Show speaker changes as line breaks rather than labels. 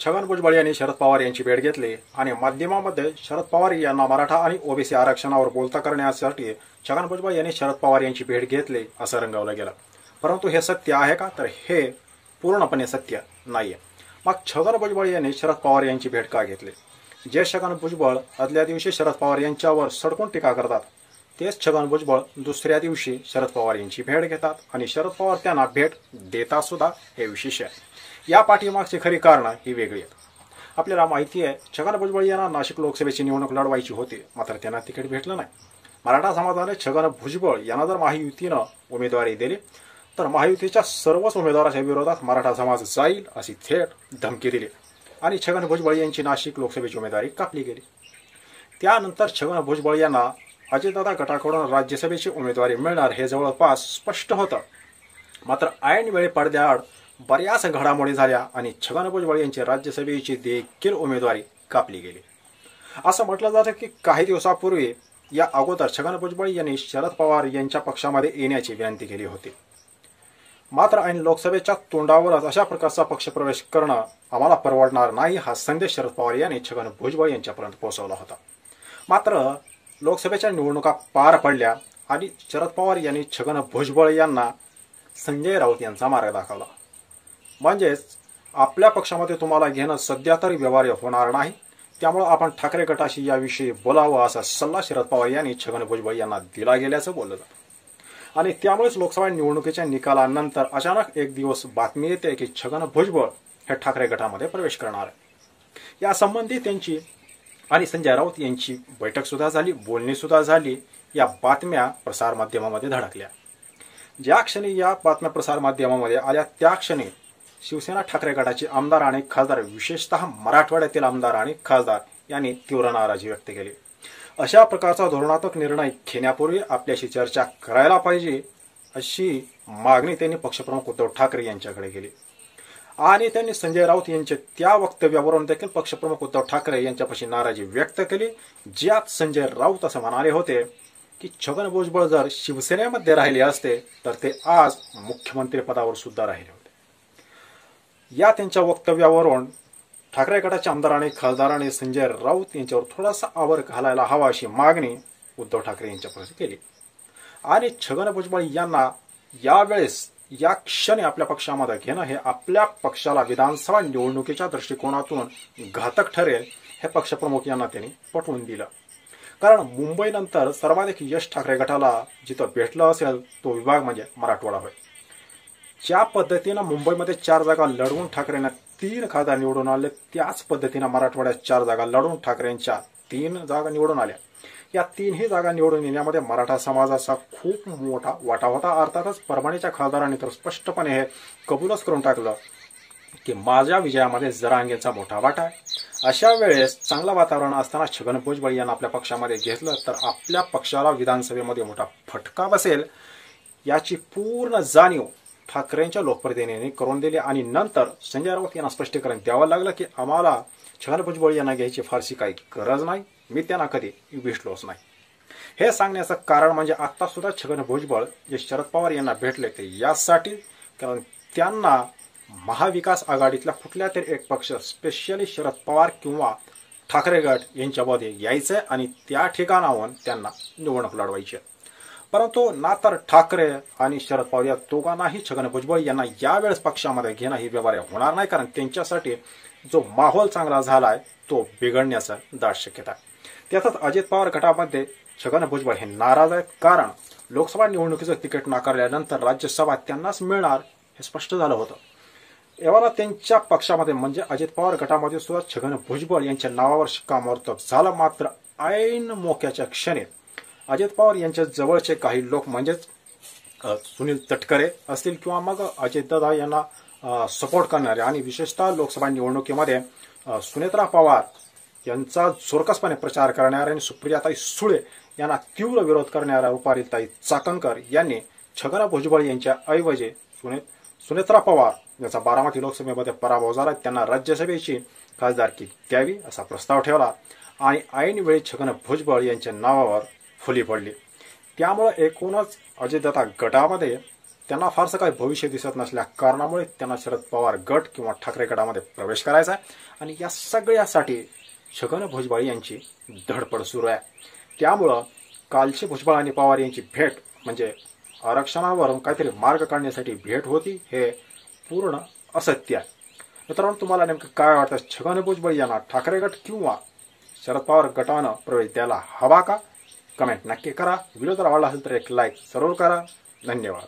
छगन भुजबळ यांनी शरद पवार यांची भेट घेतली आणि माध्यमांमध्ये शरद पवार यांना मराठा आणि ओबीसी आरक्षणावर बोलता करण्यासाठी छगन भुजबळ यांनी शरद पवार यांची भेट घेतली असं रंगवलं गेलं. परंतु हे सत्य आहे का? तर हे पूर्णपणे सत्य नाहीये. मग छगन भुजबळ यांनी शरद पवार यांची भेट का घेतली? जे छगन भुजबळ आदल्या दिवशी शरद पवार यांच्यावर सडकून टीका करतात तेच छगन भुजबळ दुसऱ्या दिवशी शरद पवार यांची भेट घेतात आणि शरद पवार त्यांना भेट देतात सुद्धा. हे विशेष आहे. या पाठीमागची खरी कारणं ही वेगळी आहेत. आपल्याला माहिती आहे छगन भुजबळ यांना नाशिक लोकसभेची निवडणूक लढवायची होती, मात्र त्यांना तिकीट भेटलं नाही. मराठा समाजाने छगन भुजबळ यांना जर महायुतीनं उमेदवारी दिली तर महायुतीच्या सर्वच उमेदवाराच्या विरोधात मराठा समाज जाईल अशी थेट धमकी दिली आणि छगन भुजबळ यांची नाशिक लोकसभेची उमेदवारी कापली गेली. त्यानंतर छगन भुजबळ यांना अजितदादा गटाकडून राज्यसभेची उमेदवारी मिळणार हे जवळपास स्पष्ट होतं. मात्र ऐन वेळी पडद्याआड बऱ्याच घडामोडी झाल्या आणि छगन भुजबळ यांची राज्यसभेची देखील उमेदवारी कापली गेली. असं म्हटलं जातं की काही दिवसापूर्वी या अगोदर छगन भुजबळ यांनी शरद पवार यांच्या पक्षामध्ये येण्याची विनंती केली होती. मात्र ऐन लोकसभेच्या तोंडावरच अशा प्रकारचा पक्षप्रवेश करणं आम्हाला परवडणार नाही हा संदेश शरद पवार यांनी छगन भुजबळ यांच्यापर्यंत पोहोचवला होता. मात्र लोकसभेच्या निवडणुका पार पडल्या आणि शरद पवार यांनी छगन भुजबळ यांना संजय राऊत यांचा मार्ग दाखवला. म्हणजेच आपल्या पक्षामध्ये तुम्हाला घेणं सध्या तरी व्यवहार्य होणार नाही, त्यामुळे आपण ठाकरे गटाशी याविषयी बोलावं असा सल्ला शरद पवार यांनी छगन भुजबळ यांना दिला गेल्याचं बोललं जातं. आणि त्यामुळेच लोकसभा निवडणुकीच्या निकालानंतर अचानक एक दिवस बातमी येते की छगन भुजबळ हे ठाकरे गटामध्ये प्रवेश करणार आहे. यासंबंधी त्यांची आणि संजय राऊत यांची बैठक सुद्धा झाली, बोलणी सुद्धा झाली. या बातम्या प्रसारमाध्यमामध्ये धडकल्या. ज्या क्षणी या बातम्या प्रसारमाध्यमामध्ये आल्या त्या क्षणी शिवसेना ठाकरे गटाचे आमदार आणि खासदार, विशेषतः मराठवाड्यातील आमदार आणि खासदार यांनी तीव्र नाराजी व्यक्त केली. अशा प्रकारचा धोरणात्मक निर्णय घेण्यापूर्वी आपल्याशी चर्चा करायला पाहिजे अशी मागणी त्यांनी पक्षप्रमुख उद्धव ठाकरे यांच्याकडे केली. आणि त्यांनी संजय राऊत यांच्या त्या वक्तव्यावरून देखील पक्षप्रमुख उद्धव ठाकरे यांच्यापाशी नाराजी व्यक्त केली, ज्यात संजय राऊत असं म्हणाले होते की छगन भुजबळ जर शिवसेनेमध्ये राहिले असते तर ते आज मुख्यमंत्री पदावर सुद्धा राहिले होते. या त्यांच्या वक्तव्यावरून ठाकरे गटाच्या आमदारांनी खासदारांनी संजय राऊत यांच्यावर थोडासा आवर घालायला हवा अशी मागणी उद्धव ठाकरे यांच्यापर्यंत केली. आणि छगन भुजबळ यांना यावेळेस या क्षणी आपल्या पक्षामध्ये घेणं हे आपल्या पक्षाला विधानसभा निवडणुकीच्या दृष्टिकोनातून घातक ठरेल हे पक्षप्रमुख यांना त्यांनी पटवून दिलं. कारण मुंबईनंतर सर्वाधिक यश ठाकरे गटाला जिथं भेटलं असेल तो विभाग म्हणजे मराठवाडा होय. ज्या पद्धतीनं मुंबईमध्ये 4 जागा लढवून ठाकरेंना 3 खासदार निवडून आले, त्याच पद्धतीनं मराठवाड्यात 4 जागा लढवून ठाकरेंच्या 3 जागा निवडून आल्या. या 3ही जागा निवडून येण्यामध्ये मराठा समाजाचा खूप मोठा वाटा होता. अर्थातच परभणीच्या खासदारांनी तर स्पष्टपणे हे कबूलच करून टाकलं की माझ्या विजयामध्ये जरांगेचा मोठा वाटा आहे. अशा वेळेस चांगलं वातावरण असताना छगन भुजबळ यांना आपल्या पक्षामध्ये घेतलं तर आपल्या पक्षाला विधानसभेमध्ये मोठा फटका बसेल याची पूर्ण जाणीव ठाकरेंच्या लोकप्रतिनिधींनी करून दिली. आणि नंतर संजय राऊत यांना स्पष्टीकरण द्यावं लागलं की आम्हाला छगन भुजबळ यांना घ्यायची फारशी काही गरज नाही, मी त्यांना कधी भेटलोच नाही. हे सांगण्याचं कारण म्हणजे आता सुद्धा छगन भुजबळ जे शरद पवार यांना भेटले ते यासाठी कारण त्यांना महाविकास आघाडीतल्या कुठल्या तरी एक पक्ष स्पेशली शरद पवार किंवा ठाकरे गट यांच्यामध्ये यायचंय आणि त्या ठिकाणाहून त्यांना निवडणूक लढवायची. परंतु ना तर ठाकरे आणि शरद पवार या दोघांनाही छगन भुजबळ यांना यावेळेस पक्षामध्ये घेणं ही व्यवहार्य होणार नाही, कारण त्यांच्यासाठी जो माहोल चांगला झालाय तो बिघडण्याचा दाट शक्यता आहे. त्यातच अजित पवार गटामध्ये छगन भुजबळ हे नाराज आहेत, कारण लोकसभा निवडणुकीचं तिकीट नाकारल्यानंतर राज्यसभा त्यांनाच मिळणार हे स्पष्ट झालं होतं. एव्हा त्यांच्या पक्षामध्ये म्हणजे अजित पवार गटामध्ये सुद्धा छगन भुजबळ यांच्या नावावर शिक्कामोर्तब झालं. मात्र ऐन मोक्याच्या क्षणी अजित पवार यांच्या जवळचे काही लोक म्हणजेच सुनील तटकरे असतील किंवा मग अजितदादा यांना सपोर्ट करणारे आणि विशेषतः लोकसभा निवडणुकीमध्ये सुनेत्रा पवार यांचा जोरकसपणे प्रचार करणाऱ्या आणि सुप्रियाताई सुळे यांना तीव्र विरोध करणाऱ्या रुपालीताई चाकणकर यांनी छगन भुजबळ यांच्या ऐवजी सुनेत्रा पवार यांचा बारामती लोकसभेमध्ये पराभव झाला, त्यांना राज्यसभेची खासदारकी द्यावी असा प्रस्ताव ठेवला आणि ऐन वेळी छगन भुजबळ यांच्या नावावर फुली पडली. त्यामुळे एकूणच अजितदादा गटामध्ये त्यांना फारसं काही भविष्य दिसत नसल्या कारणामुळे त्यांना शरद पवार गट किंवा ठाकरे गटामध्ये प्रवेश करायचा आहे आणि या सगळ्यासाठी छगन भुजबळ यांची धडपड सुरू आहे. त्यामुळं कालची भुजबळ आणि पवार यांची भेट म्हणजे आरक्षणावरून काहीतरी मार्ग काढण्यासाठी भेट होती हे पूर्ण असत्य आहे. मित्रांनो, तुम्हाला नेमकं काय वाटतं? छगन भुजबळ यांना ठाकरे गट किंवा शरद पवार गटानं प्रवेश द्यायला हवा का? कमेंट नक्की करा. व्हिडिओ जर आवडला असेल तर एक लाईक जरूर करा. धन्यवाद.